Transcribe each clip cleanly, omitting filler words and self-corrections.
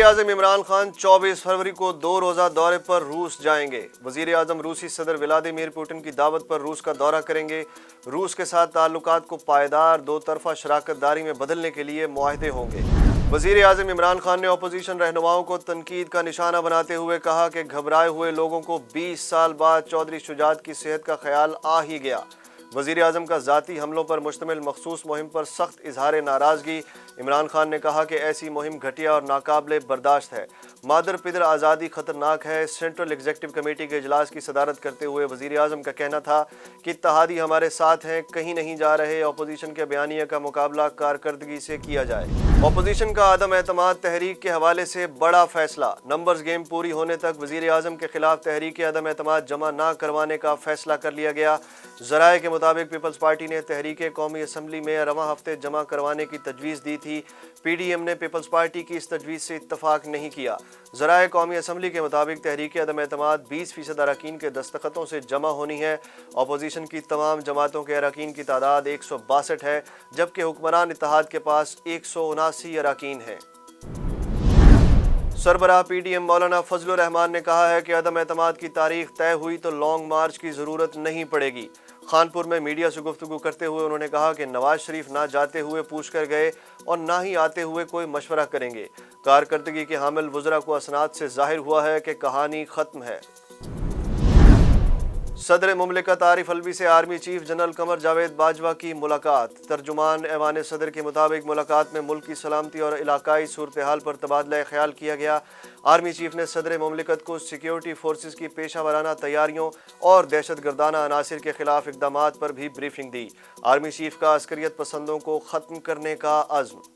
वज़ीर आज़म इमरान खान 24 फरवरी को 2 रोज़ा दौरे पर रूस जाएंगे। वज़ीर आज़म रूसी सदर व्लादिमीर पुतिन की दावत पर रूस का दौरा करेंगे। रूस के साथ ताल्लुकात को पायदार दो तरफ़ा शराकत दारी में बदलने के लिए मुआहदे होंगे। वज़ीर आज़म इमरान खान ने अपोजिशन रहनुमाओं को तनकीद का निशाना बनाते हुए कहा कि घबराए हुए लोगों को 20 साल बाद चौधरी शुजात की सेहत का ख्याल आ ही गया। वज़ीर आज़म का ज़ाती हमलों पर मुश्तमिल मखसूस मुहिम पर सख्त इजहार नाराज़गी। इमरान खान ने कहा कि ऐसी मुहिम घटिया और नाकाबिले बर्दाश्त है। मादर पिदर आज़ादी ख़तरनाक है। सेंट्रल एग्जीक्यूटिव कमेटी के इजलास की सदारत करते हुए वज़ीर आज़म का कहना था कि इत्तेहादी हमारे साथ हैं, कहीं नहीं जा रहे। अपोजिशन के बयानिया का मुकाबला कारकर्दगी से किया जाए। अपोजिशन का आदम एतमाद तहरीक के हवाले से बड़ा फैसला। नंबर्स गेम पूरी होने तक वज़ीर आज़म के खिलाफ तहरीक आदम एतमाद जमा न करवाने का फैसला कर लिया गया। ज़राए के मुताबिक पीपल्स पार्टी ने तहरीक कौमी असम्बली में रवां हफ्ते जमा करवाने की तजवीज़ दी थी। PDM ने पीपल्स पार्टी की इस तजवीज़ से इत्तफाक नहीं किया। ज़राए कौमी असम्बली के मुताबिक तहरीक अदम एतमाद 20% अरकान के दस्तखतों से जमा होनी है। अपोजिशन की तमाम जमातों के अरकान की तादाद 162 है, जबकि हुक्मरान इत्तेहाद के पास 179 अरकान हैं। सरबराह PDM मौलाना फजलुर रहमान ने कहा है कि अदम एतमाद की तारीख तय हुई तो लॉन्ग मार्च की ज़रूरत नहीं पड़ेगी। खानपुर में मीडिया से गुफ्तगू करते हुए उन्होंने कहा कि नवाज शरीफ ना जाते हुए पूछ कर गए और ना ही आते हुए कोई मशवरा करेंगे। कारकर्दगी के हामिल वज़रा को असनाद से जाहिर हुआ है कि कहानी ख़त्म है। सदर मुमलिकत आरिफ अलवी से army chief general Qamar Javed Bajwa की मुलाकात। तर्जुमान ऐवान सदर के मुताबिक मुलाकात में मुल्क की सलामती और इलाकाई सूरत हाल पर तबादला ख्याल किया गया। आर्मी चीफ ने सदर मुमलिकत को सिक्योरिटी फोर्सेस की पेशा वराना तैयारियों और दहशत गर्दाना अनासिर के खिलाफ इक़दामात पर भी ब्रीफिंग दी। आर्मी चीफ का अस्करियत पसंदों को ख़त्म करने का अज़्म।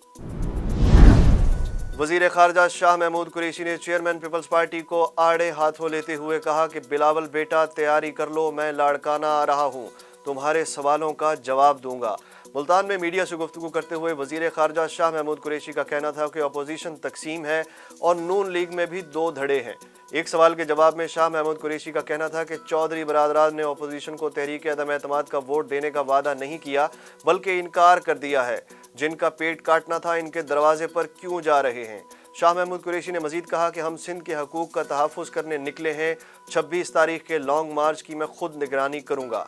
वज़ीर ख़ारजा शाह महमूद कुरैशी ने चेयरमैन पीपल्स पार्टी को आड़े हाथों लेते हुए कहा कि बिलावल बेटा तैयारी कर लो, मैं लाड़काना आ रहा हूँ, तुम्हारे सवालों का जवाब दूंगा। मुल्तान में मीडिया से गुफ्तगू करते हुए वज़ीर ख़ारजा शाह महमूद कुरैशी का कहना था कि अपोजिशन तकसीम है और नून लीग में भी दो धड़े हैं। एक सवाल के जवाब में शाह महमूद कुरैशी का कहना था कि चौधरी बरादरान ने अपोजिशन को तहरीक अदम एतमाद का वोट देने का वादा नहीं किया बल्कि इनकार कर दिया है। जिनका पेट काटना था इनके दरवाजे पर क्यों जा रहे हैं। शाह महमूद कुरैशी ने मजीद कहा कि हम सिंध के हकूक़ का तहफ़्फ़ुज़ करने निकले हैं। 26 तारीख के लॉन्ग मार्च की मैं खुद निगरानी करूँगा।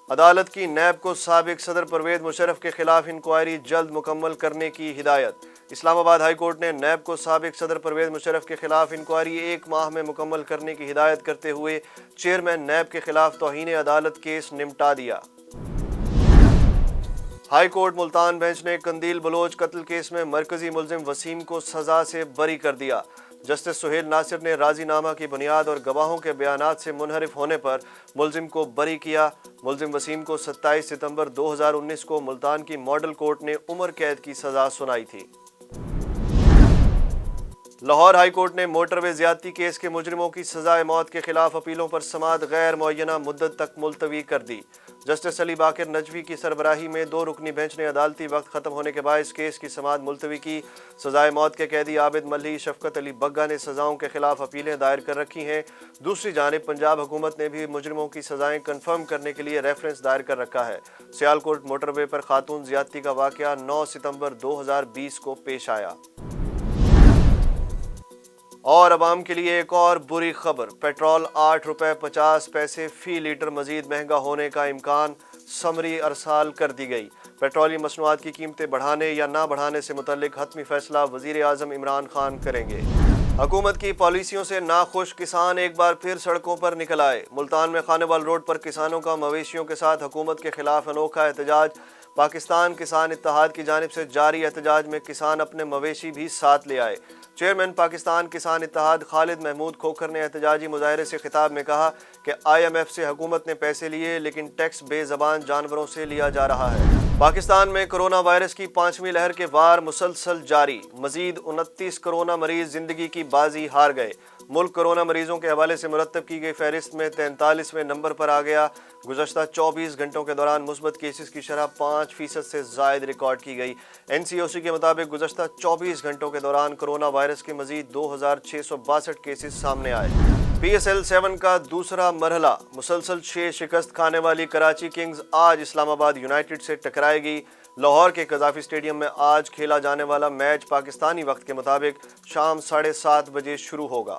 अदालत की नैब को साबिक सदर परवेज़ मुशर्रफ के खिलाफ इंक्वायरी जल्द मुकम्मल करने की हिदायत। इस्लामाबाद हाई कोर्ट ने नैब को साबिक सदर परवेज़ मुशर्रफ के खिलाफ इंक्वायरी 1 माह में मुकम्मल करने की हिदायत करते हुए चेयरमैन नैब के खिलाफ तौहीन अदालत केस निपटा दिया। हाई कोर्ट मुल्तान बेंच ने कंदील बलोच कत्ल केस में मरकजी मुलजिम वसीम को सजा से बरी कर दिया। जस्टिस सुहेल नासिर ने राजीनामा की बुनियाद और गवाहों के बयानात से मुनहरिफ होने पर मुलजिम को बरी किया। मुलजिम वसीम को 27 सितंबर 2019 को मुल्तान की मॉडल कोर्ट ने उम्र कैद की सजा सुनाई थी। लाहौर हाई कोर्ट ने मोटरवे ज्यादती केस के मुजरिमों की सजाए मौत के खिलाफ अपीलों पर समाअत गैर मुअय्यना मुद्दत तक मुलतवी कर दी। जस्टिस अली बाकर नजवी की सरबराही में 2 रुकनी बेंच ने अदालती वक्त खत्म होने के बाद इस केस की समाअत मुलतवी की। सजाए मौत के कैदी आबिद मल्ही, शफकत अली बग्गा ने सजाओं के खिलाफ अपीलें दायर कर रखी हैं। दूसरी जानिब पंजाब हुकूमत ने भी मुजरिमों की सजाएं कन्फर्म करने के लिए रेफरेंस दायर कर रखा है। सियालकोट मोटरवे पर खातून ज्यादती का वाकया 9 सितंबर 2020 को पेश आया। और अवाम के लिए एक और बुरी खबर। पेट्रोल 8 रुपये 50 पैसे फी लीटर मजीद महंगा होने का इम्कान। समरी अरसाल कर दी गई। पेट्रोलियम मसनूआत की कीमतें बढ़ाने या ना बढ़ाने से मुतल्लिक हतमी फैसला वज़ीर आज़म इमरान खान करेंगे। हुकूमत की पॉलिसियों से नाखुश किसान एक बार फिर सड़कों पर निकल आए। मुल्तान में खानेवाल रोड पर किसानों का मवेशियों के साथ हुकूमत के खिलाफ अनोखा एहतजाज। पाकिस्तान किसान इत्तेहाद की जानिब से जारी एहतजाज में किसान अपने मवेशी भी साथ ले आए। चेयरमैन पाकिस्तान किसान इत्तेहाद खालिद महमूद खोखर ने एहतजाजी मुजाहरे से खिताब में कहा कि IMF से हुकूमत ने पैसे लिए लेकिन टैक्स बेज़बान जानवरों से लिया जा रहा है। पाकिस्तान में कोरोना वायरस की 5वीं लहर के वार मुसलसल जारी। मजीद 29 कोरोना मरीज जिंदगी की बाजी हार गए। मुल्क कोरोना मरीजों के हवाले से मुरतब की गई फहरिस्त में 43वें नंबर पर आ गया। गुज़श्ता 24 घंटों के दौरान मुस्बत केसेस की शरह 5% से ज़ायद रिकॉर्ड की गई। NCOC के मुताबिक गुज़श्ता 24 घंटों के दौरान कोरोना वायरस के मजीद 2662 केसेस सामने आए। PSL 7 का दूसरा मरहला। मुसलसल 6 शिकस्त खाने वाली कराची किंग्स आज इस्लामाबाद यूनाइटेड से टकराएगी। لاہور کے قذافی اسٹیڈیم میں آج کھیلا جانے والا میچ پاکستانی وقت کے مطابق شام 7:30 بجے شروع ہوگا۔